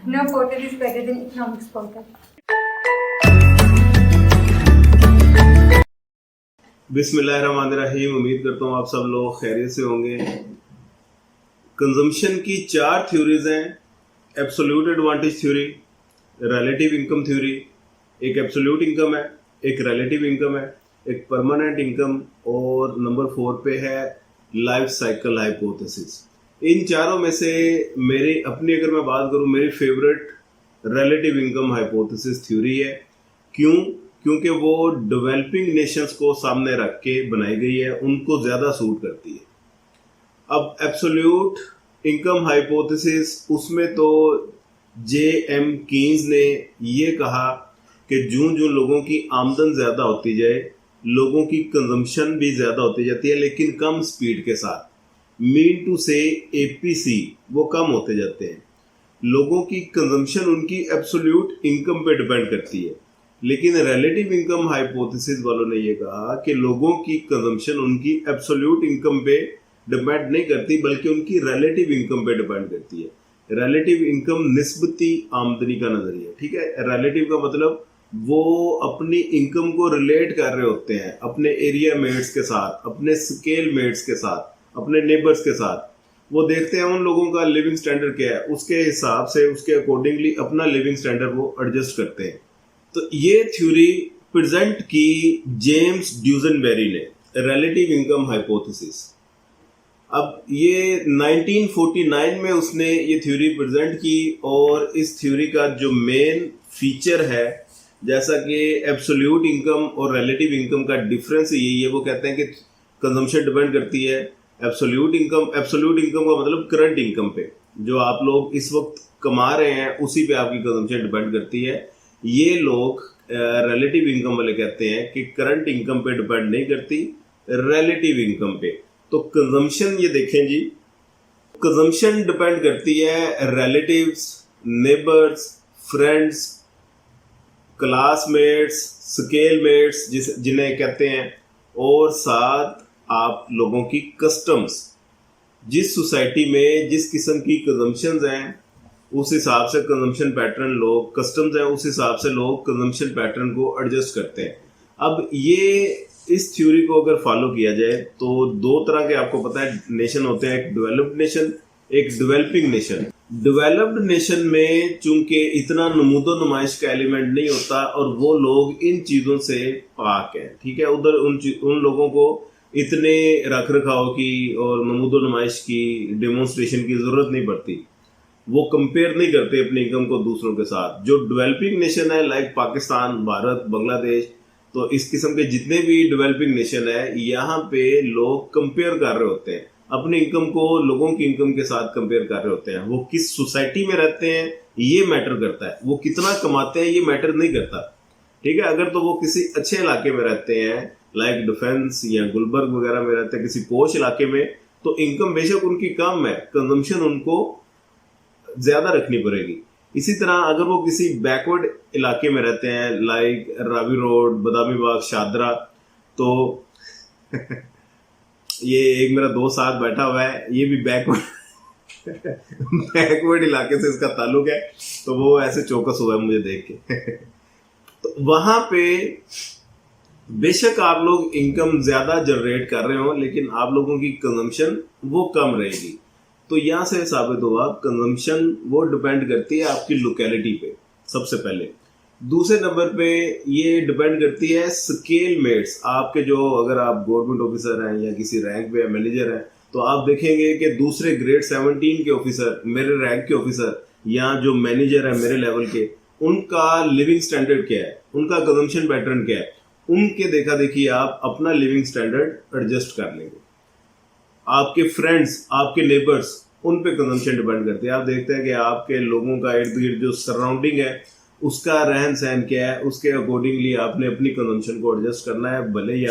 No portal is better than economics portal. बिस्मिल्लाहिर्रहमानिर्रहीम। उम्मीद करता हूँ आप सब लोग खैरियत से होंगे। कंजम्पशन की 4 थ्योरीज हैं। Absolute advantage theory, relative income theory, एक एब्सोल्यूट इनकम है, एक रिलेटिव इनकम है, एक परमानेंट इनकम, और नंबर 4 पे है लाइफ साइकिल हाइपोथेसिस। इन चारों में से मेरी अपनी अगर मैं बात करूँ, मेरी favourite relative income hypothesis theory है। क्यों? क्योंकि वो डेवलपिंग नेशंस को सामने रख के बनाई गई है, उनको ज़्यादा सूट करती है। अब एब्सोल्यूट इनकम हाइपोथेसिस, उसमें तो J.M. कीन्स ने ये कहा कि जूं जूं लोगों की आमदन ज़्यादा होती जाए, लोगों की कंजम्पशन भी ज़्यादा होती जाती है, लेकिन कम स्पीड के साथ। मीन टू से APC वो कम होते जाते हैं। लोगों की कंजम्पशन उनकी एब्सोल्यूट इनकम पे डिपेंड करती है, लेकिन रिलेटिव इनकम हाइपोथेसिस वालों ने ये कहा कि लोगों की कंजम्पशन उनकी एब्सोल्यूट इनकम पे डिपेंड नहीं करती, बल्कि उनकी रिलेटिव इनकम पे डिपेंड करती है। रिलेटिव इनकम निस्बती आमदनी का नजरिया, ठीक है। रिलेटिव का मतलब वो अपनी इनकम को रिलेट कर रहे होते हैं अपने एरिया मेट्स के साथ, अपने स्केल मेट्स के साथ, अपने नेबर्स के साथ। वो देखते हैं उन लोगों का लिविंग स्टैंडर्ड क्या है, उसके हिसाब से, उसके अकॉर्डिंगली अपना लिविंग स्टैंडर्ड वो एडजस्ट करते हैं। तो ये थ्योरी प्रेजेंट की जेम्स ड्यूजनबेरी ने, रिलेटिव इनकम हाइपोथेसिस। अब ये 1949 में उसने ये थ्योरी प्रेजेंट की, और इस थ्योरी का जो मेन फीचर है, जैसा कि एब्सोल्यूट इनकम और रिलेटिव इनकम का डिफरेंस यही है। वो कहते हैं कि कंजम्पशन डिपेंड करती है एब्सोल्यूट इनकम का मतलब करंट इनकम पे, जो आप लोग इस वक्त कमा रहे हैं उसी पे आपकी कंजम्पशन डिपेंड करती है। ये लोग रिलेटिव इनकम वाले कहते हैं कि करंट इनकम पे डिपेंड नहीं करती, रिलेटिव इनकम पे। तो कंजम्पशन, ये देखें जी, कंजम्पशन डिपेंड करती है रिलेटिव्स, नेबर्स, फ्रेंड्स, क्लासमेट्स, स्केलमेट्स जिन्हें कहते हैं, और साथ आप लोगों की कस्टम्स। जिस सोसाइटी में जिस किस्म की कंजम्पशंस हैं, उस हिसाब से कंजम्पशन पैटर्न, लोग कस्टम्स हैं उस हिसाब से लोग कंजम्पशन पैटर्न को एडजस्ट करते हैं। अब ये इस थ्योरी को अगर फॉलो किया जाए तो 2 तरह के आपको पता है नेशन होते हैं, एक डेवलप्ड नेशन, एक डेवलपिंग नेशन। डेवलप्ड नेशन में चूंकि इतना नमूदो नुमाइश का एलिमेंट नहीं होता, और वो लोग इन चीज़ों से पाक है, ठीक है। उधर उन लोगों को इतने रख रखाव की और नमूदो नुमाइश की, डेमोन्स्ट्रेशन की ज़रूरत नहीं पड़ती। वो कंपेयर नहीं करते अपनी इनकम को दूसरों के साथ। जो डेवलपिंग नेशन है, लाइक पाकिस्तान, भारत, बांग्लादेश, तो इस किस्म के जितने भी डेवलपिंग नेशन है, यहाँ पे लोग कंपेयर कर रहे होते हैं अपनी इनकम को लोगों की इनकम के साथ कंपेयर कर रहे होते हैं। वो किस सोसाइटी में रहते हैं ये मैटर करता है, वो कितना कमाते हैं ये मैटर नहीं करता, ठीक है। अगर तो वो किसी अच्छे इलाके में रहते हैं, लाइक डिफेंस या गुलबर्ग वगैरह में रहते हैं, किसी पोश इलाके में, तो इनकम बेशक उनकी कम है, कंजम्पशन उनको ज्यादा रखनी पड़ेगी। इसी तरह अगर वो किसी बैकवर्ड इलाके में रहते हैं, लाइक रावी रोड, बदामी बाग, शादरा, तो ये एक मेरा दोस्त साथ बैठा हुआ है, ये भी बैकवर्ड इलाके से इसका ताल्लुक है, तो वो ऐसे चौकस हुआ है मुझे देख के। तो वहां पे बेशक आप लोग इनकम ज्यादा जनरेट कर रहे हो, लेकिन आप लोगों की कंजम्पशन वो कम रहेगी। तो यहाँ से साबित हुआ कंजम्पशन वो डिपेंड करती है आपकी लोकेलिटी पे, सबसे पहले। दूसरे नंबर पे ये डिपेंड करती है स्केल मेट्स आपके, जो अगर आप गवर्नमेंट ऑफिसर हैं या किसी रैंक पे मैनेजर हैं, तो आप देखेंगे कि दूसरे ग्रेड 17 के ऑफिसर, मेरे रैंक के ऑफिसर, या जो मैनेजर है मेरे लेवल के, उनका लिविंग स्टैंडर्ड क्या है, उनका कंजम्पशन पैटर्न क्या है, उनके देखा देखी आप अपना लिविंग स्टैंडर्ड एडजस्ट कर लेंगे। आपके फ्रेंड्स, आपके नेबर्स, उन पे कंजम्पशन डिपेंड करती है। आप देखते हैं कि आपके लोगों का इर्द गिर्द जो सराउंडिंग है, उसका रहन सहन क्या है, उसके अकॉर्डिंगली आपने अपनी कंजम्पशन को एडजस्ट करना है। भले ही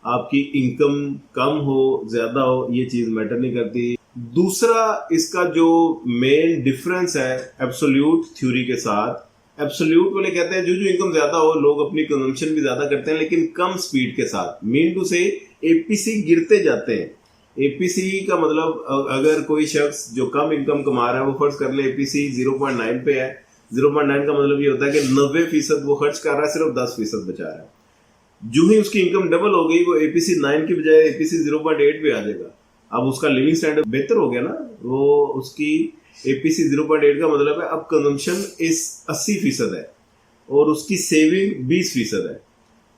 आपकी इनकम कम हो, ज्यादा हो, ये चीज मैटर नहीं करती। दूसरा इसका जो मेन डिफरेंस है एब्सोल्यूट थ्योरी के साथ, एब्सोल्यूट वाले कहते हैं जो इनकम ज्यादा हो, लोग अपनी कंजम्पशन भी ज्यादा करते हैं, लेकिन कम स्पीड के साथ। मीन टू से APC गिरते जाते हैं। एपीसी का मतलब अगर कोई शख्स जो कम इनकम कमा रहा है वो फर्ज कर ले एपीसी 0.9 पे है, 0.9 का मतलब ये होता है कि 90% वो खर्च कर रहा है, सिर्फ 10% बचा रहा है। जो ही उसकी इनकम डबल हो गई वो एपीसी 9 की बजाय एपीसी 0.8 पे आ जाएगा। अब उसका लिविंग स्टैंडर्ड बेहतर हो गया ना, वो उसकी एपीसी 0.8 का मतलब है अब कंजम्पशन इस 80% है और उसकी सेविंग 20% है।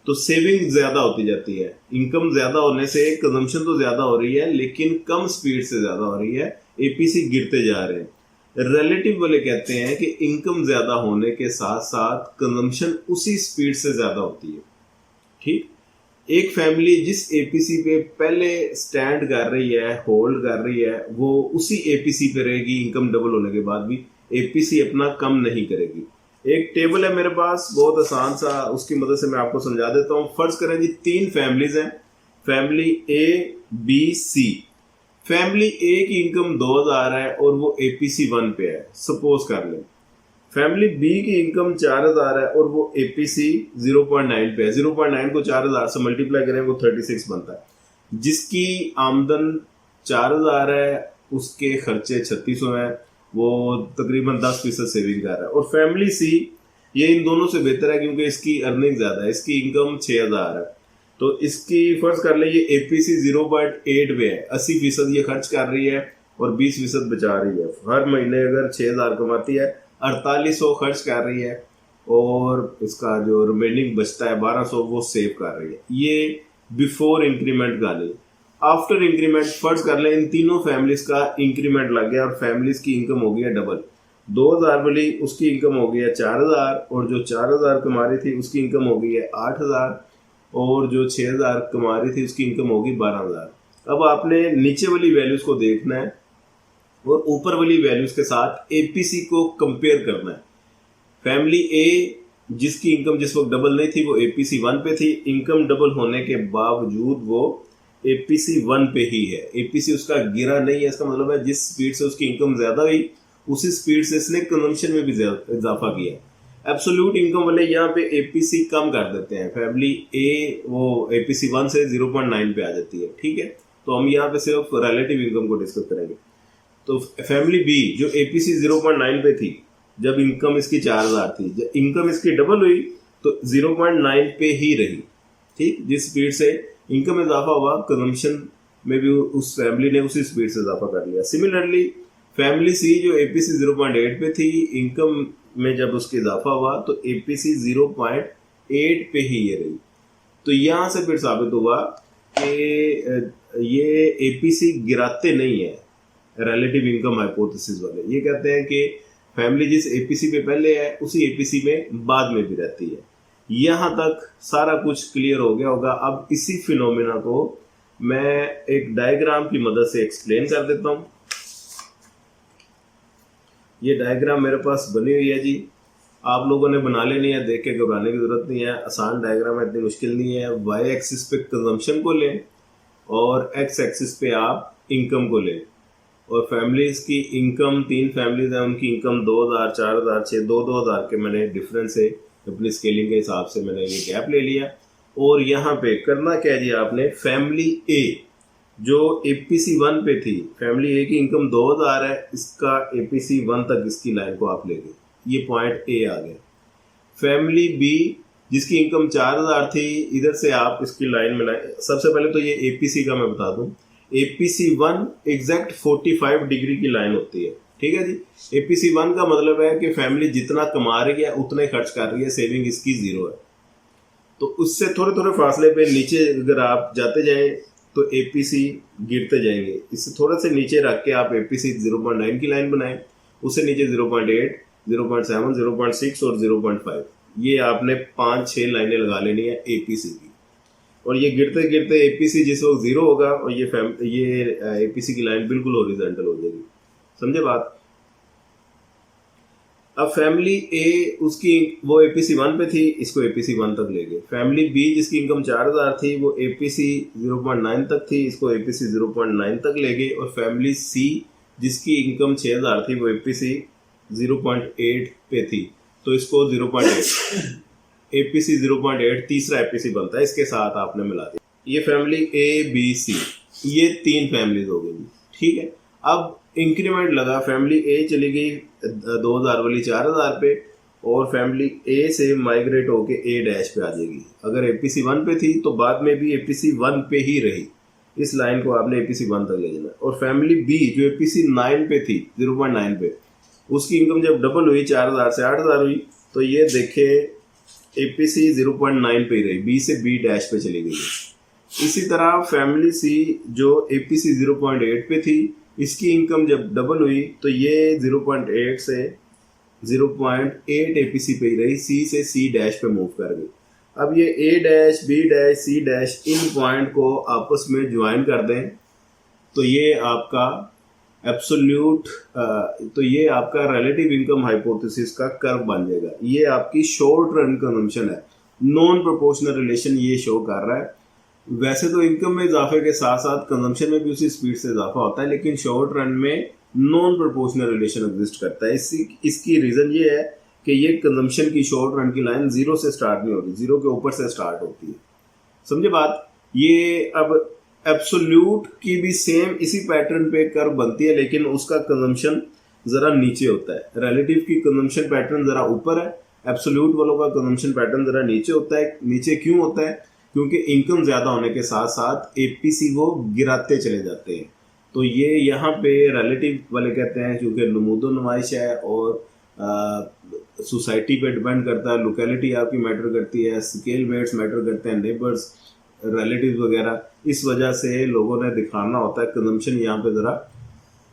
तो सेविंग ज्यादा होती जाती है, इनकम ज्यादा होने से कंजम्पशन तो ज्यादा हो रही है लेकिन कम स्पीड से ज्यादा हो रही है, एपीसी गिरते जा रहे हैं। रिलेटिव वाले कहते हैं कि इनकम ज्यादा होने के साथ साथ कंजम्पशन उसी स्पीड से ज्यादा होती है। ठीक, एक फैमिली जिस एपीसी पे पहले स्टैंड कर रही है, होल्ड कर रही है, वो उसी एपीसी पे रहेगी इनकम डबल होने के बाद भी, एपीसी अपना कम नहीं करेगी। एक टेबल है मेरे पास बहुत आसान सा, उसकी मदद से मैं आपको समझा देता हूँ। फर्ज करें जी 3 फैमिलीज हैं, family A B C. Family A की इनकम 2000 है और वो एपीसी 1 पे है, सपोज कर लें। फैमिली बी की इनकम 4000 है और वो एपीसी 0.9 पे है। 0.9 को 4000 से मल्टीप्लाई करें वो 36 बनता है। जिसकी आमदन 4000 है उसके खर्चे 3600 है, वो तकरीबन 10% सेविंग कर रहा है। और फैमिली सी ये इन दोनों से बेहतर है क्योंकि इसकी अर्निंग ज्यादा है, इसकी इनकम 6000 है। तो इसकी फर्ज कर ले ये एपीसी 0.8 पे है, 80% ये खर्च कर रही है और 20% बचा रही है। हर महीने अगर 6000 कमाती है 4800 खर्च कर रही है और इसका जो रिमेनिंग बचता है 1200 वो सेव कर रही है। ये बिफोर इंक्रीमेंट का नहीं। आफ्टर इंक्रीमेंट फर्ज कर ले इन तीनों फैमिलीज का इंक्रीमेंट लग गया और फैमिलीज की इनकम हो गई है डबल। 2000 वाली उसकी इनकम हो गई है 4000 और जो 4000 कमा रही थी उसकी इनकम हो गई है 8000 और जो 6000 कमा रही थी उसकी इनकम होगी 12000। अब आपने नीचे वाली वैल्यूज को देखना है और ऊपर वाली वैल्यूज के साथ एपीसी को कंपेयर करना है। फैमिली ए जिसकी इनकम जिस वक्त डबल नहीं थी वो एपीसी 1 पे थी, इनकम डबल होने के बावजूद वो एपीसी 1 पे ही है, एपीसी उसका गिरा नहीं है। इसका मतलब है जिस स्पीड से उसकी इनकम ज्यादा हुई उसी स्पीड से इसने कंजम्पशन में भी इजाफा किया। एब्सोल्यूट इनकम वाले यहाँ पे एपीसी कम कर देते हैं, फैमिली ए वो एपीसी 1 से 0.9 पे आ जाती है। ठीक है, तो हम यहाँ पे सिर्फ रिलेटिव इनकम को डिस्कस करेंगे। तो फैमिली बी जो एपीसी 0.9 पे थी जब इनकम इसकी 4000 थी, जब इनकम इसकी डबल हुई तो 0.9 पे ही रही। ठीक, जिस स्पीड से इनकम इजाफा हुआ कंजम्पशन में भी उस फैमिली ने उसी स्पीड से इजाफा कर लिया। सिमिलरली फैमिली सी जो एपीसी 0.8 पे थी, इनकम में जब उसकी इजाफा हुआ तो एपीसी 0.8 पे ही ये रही। तो यहाँ से फिर साबित हुआ कि ये एपीसी गिराते नहीं है रिलेटिव इनकम हाइपोथेसिस वाले। ये कहते हैं कि फैमिली जिस एपीसी पे पहले है उसी एपीसी में बाद में भी रहती है। यहाँ तक सारा कुछ क्लियर हो गया होगा। अब इसी फिनोमेना को मैं एक डायग्राम की मदद से एक्सप्लेन कर देता हूँ। ये डायग्राम मेरे पास बनी हुई है जी, आप लोगों ने बना लेनी है, देख के घबराने की जरूरत नहीं है, आसान डायग्राम है, इतनी मुश्किल नहीं है। वाई एक्सिस पे कंजम्पशन को लें और एक्स एक्सिस पे आप इनकम को लें और फैमिलीज की इनकम 3 फैमिलीज हैं उनकी इनकम 2000 4000 6 2000 के मैंने डिफरेंस है अपनी स्केलिंग के हिसाब से मैंने ये गैप ले लिया। और यहाँ पे करना क्या है जी, आपने फैमिली ए जो एपीसी 1 पे थी, फैमिली ए की इनकम 2000 है, इसका एपीसी 1 तक इसकी लाइन को आप ले गए, ये पॉइंट ए आ गया। फैमिली बी जिसकी इनकम 4000 थी, इधर से आप इसकी लाइन में लाए। सबसे पहले तो ये एपीसी का मैं बता दूं, एपीसी 1 एग्जैक्ट 45 डिग्री की लाइन होती है। ठीक है जी, एपीसी 1 का मतलब है कि फैमिली जितना कमा रही है उतना ही खर्च कर रही है, सेविंग इसकी 0 है। तो उससे थोड़े थोड़े फासले पे नीचे अगर आप जाते जाएं तो एपीसी गिरते जाएंगे। इससे थोड़े से नीचे रख के आप एपीसी 0.9 की लाइन बनाएं, उससे नीचे 0.8 0.7 0.6 और 0.5, ये आपने 5-6 लाइनें लगा लेनी है एपीसी की। और ये गिरते गिरते एपीसी जिस वक्त 0 होगा और ये एपीसी की लाइन बिल्कुल हॉरिजॉन्टल हो जाएगी। समझे बात? अब फैमिली ए उसकी वो एपीसी 1 पे थी, इसको एपीसी 1 तक ले गए। फैमिली बी जिसकी इनकम 4000 थी वो एपीसी 0.9 तक थी, इसको एपीसी 0.9 तक ले गए। और फैमिली सी जिसकी इनकम 6000 थी वो एपीसी 0.8 पे थी, तो इसको 0.8 एपीसी 0.8 तीसरा एपीसी बनता है, इसके साथ आपने मिला दिया। ये फैमिली ए बी सी, ये 3 फैमिलीज हो गई, ठीक है। अब इंक्रीमेंट लगा, फैमिली ए चली गई 2000 वाली 4000 पे, और फैमिली ए से माइग्रेट होके ए डैश पे आ जाएगी। अगर एपीसी 1 पे थी तो बाद में भी एपीसी 1 पे ही रही, इस लाइन को आपने एपीसी 1 तक ले जाना। और फैमिली बी जो एपीसी 9 पे थी 0.9 पे, उसकी इनकम जब डबल हुई 4000 से 8000 हुई, तो ये देखे एपीसी 0.9 पे ही रही, बी से बी डैश पे चली गई। इसी तरह फैमिली सी जो एपीसी 0.8 पे थी, इसकी इनकम जब डबल हुई तो ये 0.8 से 0.8 एपीसी पे ही रही, सी से सी डैश पे मूव कर गई। अब ये A dash, B dash, C dash, इन पॉइंट को आपस में ज्वाइन कर दें तो ये आपका एब्सोल्यूट, तो ये आपका रिलेटिव इनकम हाइपोथेसिस का कर्व बन जाएगा। ये आपकी शॉर्ट रन कंजम्पशन है, नॉन प्रोपोर्शनल रिलेशन ये शो कर रहा है। वैसे तो इनकम में इजाफे के साथ साथ कंजम्पशन में भी उसी स्पीड से इजाफा होता है, लेकिन शॉर्ट रन में नॉन प्रोपोर्शनल रिलेशन एग्जिस्ट करता है। इसकी रीज़न ये है कि ये कंजम्पशन की शॉर्ट रन की लाइन 0 से स्टार्ट नहीं होती, 0 के ऊपर से स्टार्ट होती है। समझे बात? ये अब एब्सोल्यूट की भी सेम इसी पैटर्न पे कर्व बनती है, लेकिन उसका कंजम्पशन ज़रा नीचे होता है। रिलेटिव की कंजम्पशन पैटर्न ज़रा ऊपर है, एब्सोल्यूट वालों का कंजम्पशन पैटर्न ज़रा नीचे होता है। नीचे क्यों होता है? क्योंकि इनकम ज़्यादा होने के साथ साथ एपीसी वो गिराते चले जाते हैं। तो ये यहाँ पे रिलेटिव वाले कहते हैं, क्योंकि नमूदो नुमाइश है और सोसाइटी पे डिपेंड करता है, लोकेलिटी आपकी मैटर करती है, स्केल मेट्स मैटर करते हैं, नेबर्स, रिलेटिव वगैरह। इस वजह से लोगों ने दिखाना होता है कंजम्पशन यहाँ पे ज़रा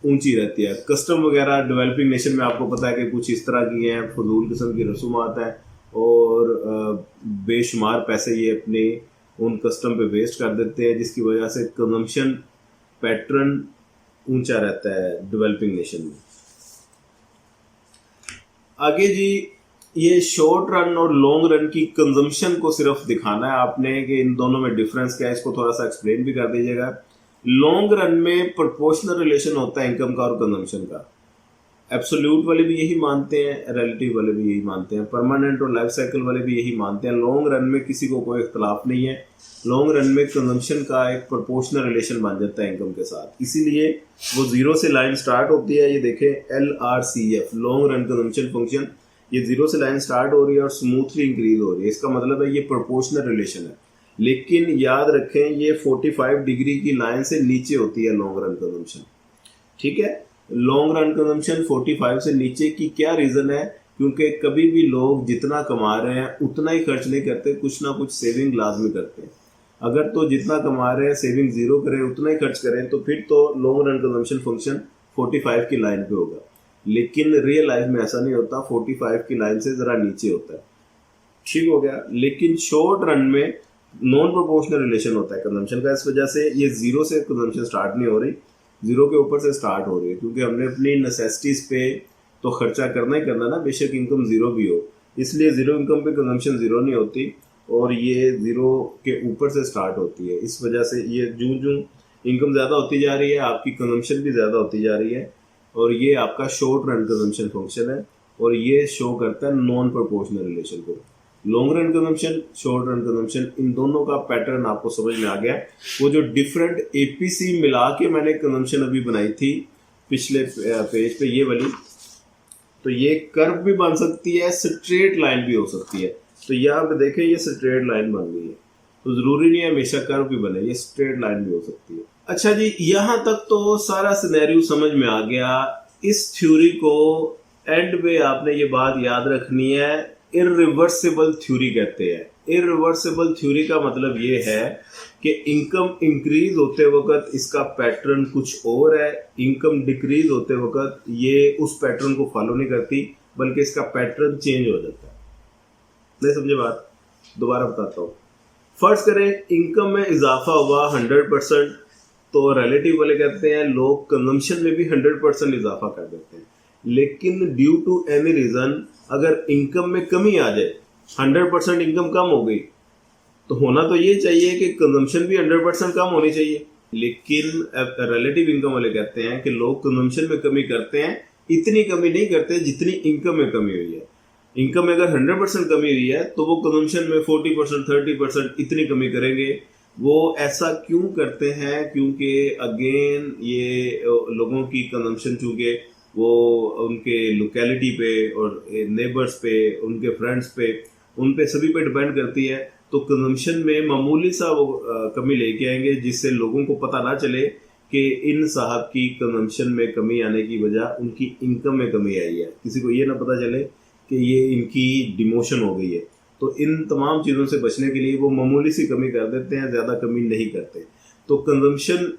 ऊंची रहती है। कस्टम वगैरह डेवलपिंग नेशन में आपको पता है कि कुछ इस तरह की हैं, फजूल किस्म की रसूमात हैं और बेशुमार पैसे ये अपने उन कस्टम पे वेस्ट कर देते हैं, जिसकी वजह से कंजम्पशन पैटर्न ऊंचा रहता है डेवलपिंग नेशन में। आगे जी, ये शॉर्ट रन और लॉन्ग रन की कंजम्पशन को सिर्फ दिखाना है आपने कि इन दोनों में डिफरेंस क्या है, इसको थोड़ा सा एक्सप्लेन भी कर दीजिएगा। लॉन्ग रन में प्रोपोर्शनल रिलेशन होता है इनकम का और कंजम्पशन का। एब्सोल्यूट वाले भी यही मानते हैं, रिलेटिव वाले भी यही मानते हैं, परमानेंट और लाइफ साइकिल वाले भी यही मानते हैं। लॉन्ग रन में किसी को कोई इख्तलाफ नहीं है। लॉन्ग रन में कंजम्पशन का एक प्रोपोर्शनल रिलेशन बन जाता है इनकम के साथ, इसीलिए वो 0 से लाइन स्टार्ट होती है। ये देखें LRCF, long run consumption function, ये 0 से लाइन स्टार्ट हो रही है और स्मूथली इंक्रीज हो रही है। इसका मतलब है ये प्रोपोर्शनल रिलेशन है। लेकिन याद रखें ये 45 डिग्री की लाइन से नीचे होती है लॉन्ग रन कंजम्पशन, ठीक है। लॉन्ग रन कंजम्पशन 45 से नीचे की क्या रीज़न है? क्योंकि कभी भी लोग जितना कमा रहे हैं उतना ही खर्च नहीं करते, कुछ ना कुछ सेविंग लाजमी करते हैं। अगर तो जितना कमा रहे हैं सेविंग 0 करें, उतना ही खर्च करें, तो फिर तो लॉन्ग रन कंजम्पशन फंक्शन 45 की लाइन पे होगा। लेकिन रियल लाइफ में ऐसा नहीं होता, 45 की लाइन से ज़रा नीचे होता है, ठीक हो गया। लेकिन शॉर्ट रन में नॉन प्रोपोर्शनल रिलेशन होता है कंजम्पशन का, इस वजह से ये 0 से कंजम्पशन स्टार्ट नहीं हो रही, 0 के ऊपर से स्टार्ट हो रही है, क्योंकि हमने अपनी नेसेसिटीज़ पे तो खर्चा करना ही करना ना, बेशक इनकम 0 भी हो। इसलिए 0 इनकम पे कंजम्पशन 0 नहीं होती और ये 0 के ऊपर से स्टार्ट होती है। इस वजह से ये जूं जूं इनकम ज़्यादा होती जा रही है, आपकी कंजम्पशन भी ज़्यादा होती जा रही है, और ये आपका शॉर्ट रन कंजम्पशन फंक्शन है और ये शो करता है नॉन प्रोपोर्शनल रिलेशन को। Long run consumption, short run consumption, इन दोनों का पैटर्न आपको समझ में आ गया। वो जो डिफरेंट एपीसी मिला के मैंने कंजम्पशन अभी बनाई थी पिछले पेज पे, ये वाली, तो ये कर्व भी बन सकती है, स्ट्रेट लाइन भी हो सकती है। तो यहाँ पे देखें ये स्ट्रेट लाइन बन गई है, तो ज़रूरी नहीं है हमेशा कर्व भी बने, ये स्ट्रेट लाइन भी हो सकती है। अच्छा जी, यहाँ तक तो सारा सिनेरियो समझ में आ गया। इस थ्योरी को एंड में आपने ये बात याद रखनी है, इरिवर्सिबल थ्योरी कहते हैं। इरिवर्सिबल थ्योरी का मतलब ये है कि इनकम इंक्रीज होते वक्त इसका पैटर्न कुछ और है, इनकम डिक्रीज होते वक्त ये उस पैटर्न को फॉलो नहीं करती, बल्कि इसका पैटर्न चेंज हो जाता है। नहीं समझे बात? दोबारा बताता हूँ। फर्ज करें इनकम में इजाफा हुआ 100%, तो रिलेटिव वाले कहते हैं लोग कंजम्पशन में भी 100% इजाफा कर देते हैं। लेकिन ड्यू टू एनी रीज़न अगर इनकम में कमी आ जाए, 100% इनकम कम हो गई, तो होना तो ये चाहिए कि कंजम्पशन भी 100% कम होनी चाहिए। लेकिन रिलेटिव इनकम वाले कहते हैं कि लोग कंजम्पशन में कमी करते हैं, इतनी कमी नहीं करते जितनी इनकम में कमी हुई है। इनकम में अगर 100% कमी हुई है तो वो कंजम्पशन में 40%, 30% इतनी कमी करेंगे वो ऐसा क्यों करते हैं? क्योंकि अगेन ये लोगों की कंजम्पशन चूँकि वो उनके लोकेलिटी पे और नेबर्स पे, उनके फ्रेंड्स पे, उन पे सभी पे डिपेंड करती है। तो कंजम्पशन में मामूली सा वो कमी लेके आएंगे जिससे लोगों को पता ना चले कि इन साहब की कंजम्पशन में कमी आने की वजह उनकी इनकम में कमी आई है। किसी को ये ना पता चले कि ये इनकी डिमोशन हो गई है। तो इन तमाम चीज़ों से बचने के लिए वो मामूली सी कमी कर देते हैं, ज़्यादा कमी नहीं करते। तो कंजम्पशन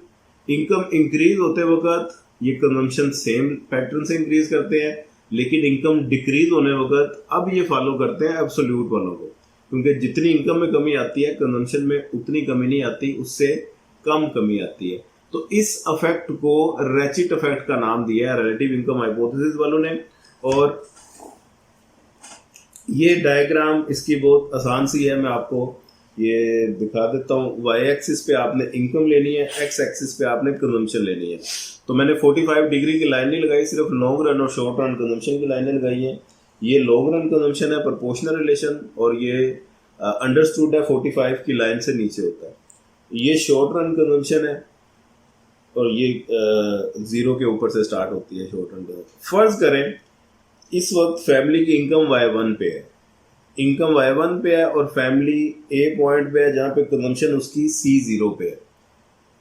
इनकम इंक्रीज होते वक्त ये कंजम्पशन सेम पैटर्न से इंक्रीज करते हैं, लेकिन इनकम डिक्रीज होने वक्त अब ये फॉलो करते हैं एब्सोल्यूट वालों को, क्योंकि जितनी इनकम में कमी आती है कंजम्पशन में उतनी कमी नहीं आती, उससे कम कमी आती है। तो इस अफेक्ट को रैचिट अफेक्ट का नाम दिया है रिलेटिव इनकम हाइपोथेसिस वालों ने। और ये डायग्राम इसकी बहुत आसान सी है, मैं आपको ये दिखा देता हूँ। वाई एक्सिस पे आपने इनकम लेनी है, एक्स एक्सिस पे आपने कंजम्पशन लेनी है। तो मैंने 45 डिग्री की लाइन नहीं लगाई, सिर्फ लॉन्ग रन और शॉर्ट रन कंजम्पशन की लाइनें लगाई हैं। ये लॉन्ग रन कंजम्पशन है प्रोपोर्शनल रिलेशन, और ये अंडरस्टूड है 45 की लाइन से नीचे होता है। ये शॉर्ट रन कंजम्पशन है और ये 0 के ऊपर से स्टार्ट होती है शॉर्ट रन कंजम्पशन। फर्ज करें इस वक्त फैमिली की इनकम Y1 पे है, इनकम Y1 पे है और फैमिली ए पॉइंट पे है जहाँ पे कंजम्पशन उसकी C0 पे है।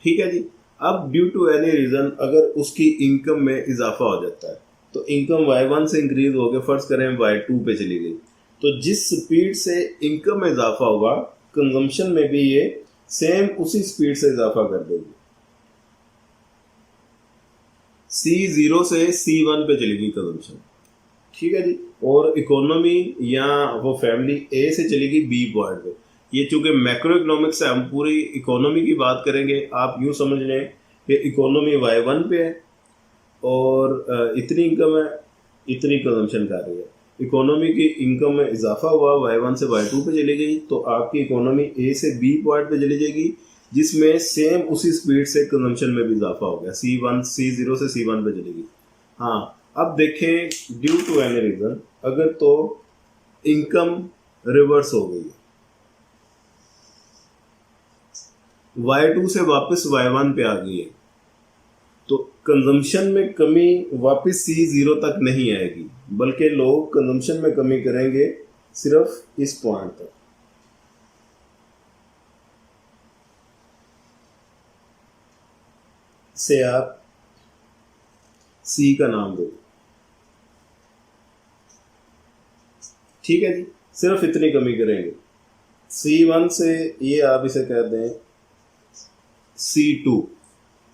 ठीक है जी। अब ड्यू टू एनी रीज़न अगर उसकी इनकम में इजाफा हो जाता है तो इनकम Y1 से इंक्रीज हो गया, फर्ज करें Y2 पे चली गई, तो जिस स्पीड से इनकम में इजाफा होगा कंजम्पशन में भी ये सेम उसी स्पीड से इजाफा कर देगी। C0 से C1 पे चलेगी कंजम्पशन। ठीक है जी। और इकोनॉमी या वो फैमिली ए से चलेगी बी पॉइंट पे। ये चूंकि मैक्रो इकोनॉमिक्स से हम पूरी इकोनॉमी की बात करेंगे, आप यूँ समझ लें कि इकोनॉमी Y1 पे है और इतनी इनकम है, इतनी कंजम्पशन कर रही है। इकोनॉमी की इनकम में इजाफा हुआ, Y1 से Y2 पे चली गई, तो आपकी इकोनॉमी ए से बी पॉइंट पे चली जाएगी, जिसमें सेम उसी स्पीड से कंजम्पशन में भी इजाफा हो गया, C0 से C1 पे चलेगी। हाँ, अब देखें ड्यू टू एनी रीज़न अगर तो इनकम रिवर्स हो गई, Y2 से वापस Y1 पे आ गई है, तो कंजम्पशन में कमी वापस C0 तक नहीं आएगी, बल्कि लोग कंजम्पशन में कमी करेंगे सिर्फ इस पॉइंट तक। से आप C का नाम दो। ठीक है जी, सिर्फ इतनी कमी करेंगे। C1 से ये आप इसे कह दें C2,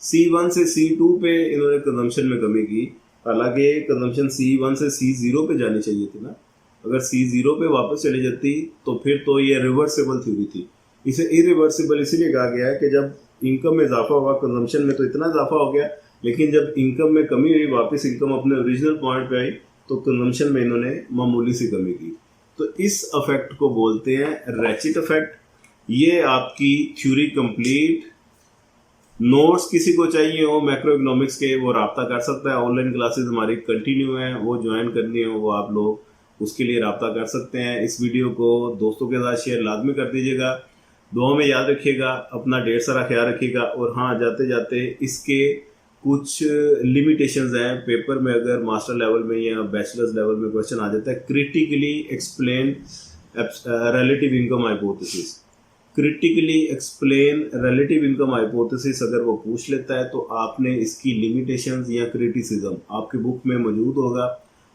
C1 से C2 पे इन्होंने कंजम्पशन में कमी की। हालांकि कंजम्पशन C1 से C0 पे जानी चाहिए थी ना, अगर C0 पे वापस चली जाती तो फिर तो ये रिवर्सिबल थ्योरी थी। इसे इरिवर्सिबल इसीलिए कहा गया है कि जब इनकम में इजाफा हुआ कंजम्पशन में तो इतना इजाफा हो गया, लेकिन जब इनकम में कमी हुई वापस इनकम अपने ओरिजिनल पॉइंट पे आई तो कंजम्पशन में इन्होंने मामूली सी कमी की। तो इस अफेक्ट को बोलते हैं रैचिट अफेक्ट। ये आपकी थ्योरी कंप्लीट। नोट्स किसी को चाहिए हो मैक्रो इकोनॉमिक्स के वो रब्ता कर सकता है। ऑनलाइन क्लासेस हमारी कंटिन्यू हैं, वो ज्वाइन करनी हो वो आप लोग उसके लिए रब्ता कर सकते हैं। इस वीडियो को दोस्तों के साथ शेयर लाजमी कर दीजिएगा। दुआ में याद रखिएगा, अपना ढेर सारा ख्याल रखिएगा। और हाँ, जाते जाते इसके कुछ लिमिटेशंस हैं। पेपर में अगर मास्टर लेवल में या बैचलर्स लेवल में क्वेश्चन आ जाता है, critically explain relative income hypothesis, critically explain relative income hypothesis अगर वो पूछ लेता है तो आपने इसकी लिमिटेशंस या क्रिटिसिज्म आपकी बुक में मौजूद होगा,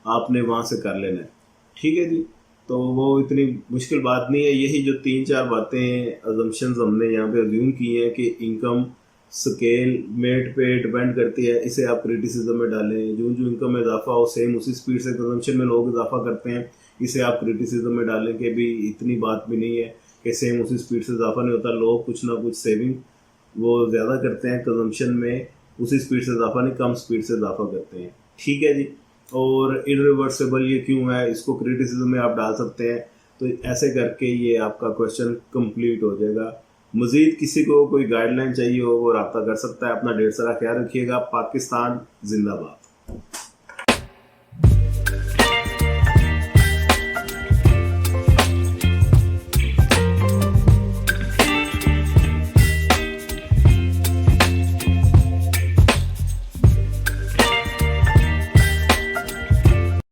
आपने वहाँ से कर लेना है। ठीक है जी, तो वो इतनी मुश्किल बात नहीं है। यही जो 3-4 बातें अजम्पशंस हमने यहाँ पे अज्यूम की हैं कि इनकम स्केल मेट पे डिपेंड करती है, इसे आप क्रिटिसिज्म में डालें। जो जो इनकम में इजाफा हो सेम उसी स्पीड से कंजम्पशन में लोग इजाफा करते हैं, इसे आप क्रिटिसिज्म में डालें कि भी इतनी बात भी नहीं है कि सेम उसी स्पीड से इजाफा नहीं होता। लोग कुछ ना कुछ सेविंग वो ज़्यादा करते हैं, कंजम्पशन में उसी स्पीड से इजाफा नहीं, कम स्पीड से इजाफा करते हैं। ठीक है जी। और इरिवर्सिबल ये क्यों है, इसको क्रिटिसिज्म में आप डाल सकते हैं। तो ऐसे करके ये आपका क्वेश्चन कंप्लीट हो जाएगा। मज़ीद किसी को कोई गाइडलाइन चाहिए हो वो रब्ता कर सकता है। अपना ढेर सारा ख्याल रखिएगा। पाकिस्तान जिंदाबाद।